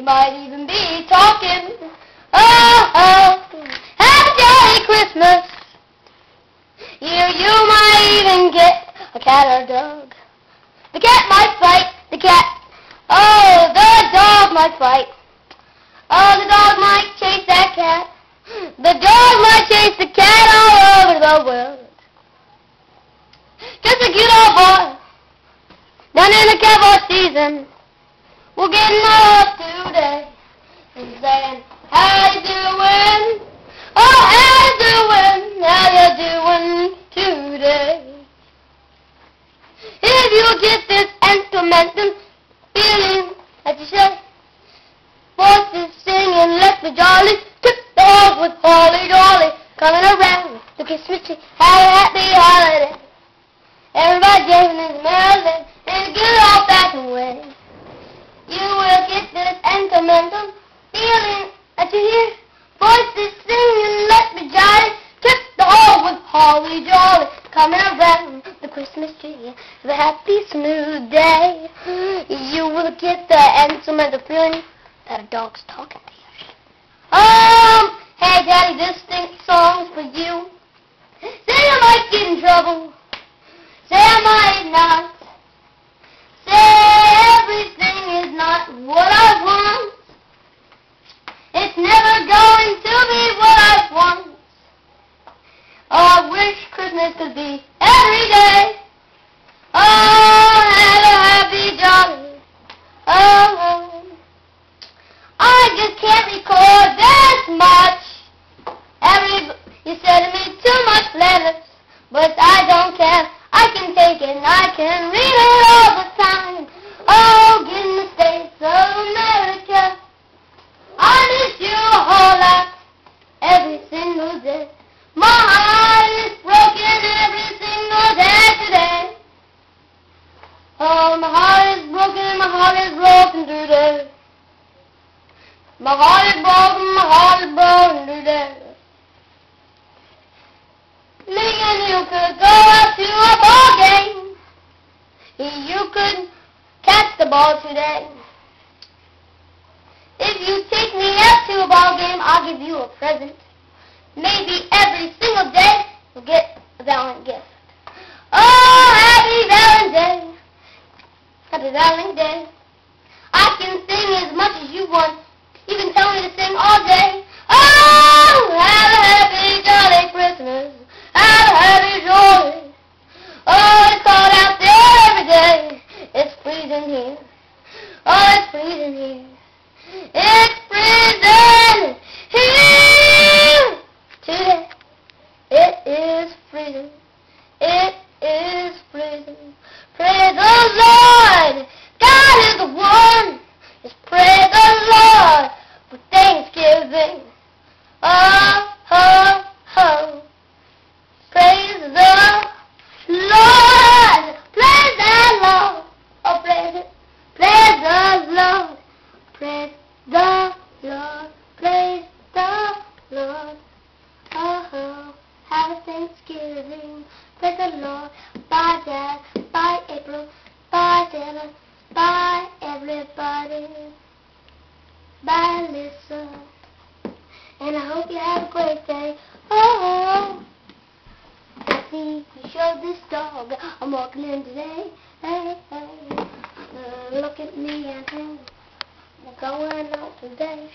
might even be talking. Oh, oh, have a jolly Christmas. You might even get a cat or a dog. The cat might fight the cat. Oh, the dog might fight. Oh, the dog might chase that cat. The dog might chase the cat all over the world. Just a cute old boy down in the cowboy season. We're getting up today and saying, how you doing? Oh, how you doing? How you doing today? If you get this instrumental feeling that you say, voices singing, let's be jolly, trip the off with holly jolly, coming around the Christmas tree, have a happy holiday. Everybody dancing and smiling in a good old-fashioned way. You will get this instrumental feeling that you hear, voices singing, let's be jolly, trip the hall with holly jolly, coming around the Christmas tree, have a happy smooth day. You will get the instrumental feeling that a dog's talking to you. Hey Daddy, this song's for you. Say I might get in trouble. Say I might not. Say everything is not what I want. It's never going to be what I want. Oh, I wish Christmas could be every day. Oh, have a happy jolly. Oh, I just can't record this much. You said to me too much letters, but I don't care. I can take it and I can read it all the time. Oh, in the States of America, I miss you a whole lot every single day. My heart is broken every single day today. Oh, my heart is broken today. My heart is broken today. Me and you could go out to a ball game. You could catch the ball today. If you take me out to a ball game, I'll give you a present. Maybe every single day you'll get a Valentine gift. Oh, happy Valentine Day. Happy Valentine Day. I can sing as much as you want. You can tell me to sing all day. Oh, have a happy jolly Christmas. Have a happy jolly. Oh, it's cold out there every day. It's freezing here. Oh, it's freezing here. It's freezing here today. It is freezing. It is freezing. Praise the Lord. God is the one. Just praise the Lord for Thanksgiving. Oh, oh, oh. Praise the Lord. Praise the Lord. Oh, praise it. Praise the Lord. Praise the Lord. Praise the Lord. Oh, oh. Have a Thanksgiving. Praise the Lord. Bye, Dad. Bye, April. Bye, Taylor. Bye, everybody. Bye, Lisa. And I hope you have a great day. Oh, I see you showed this dog. I'm walking in today. Hey, hey. Look at me and him. I'm going out today.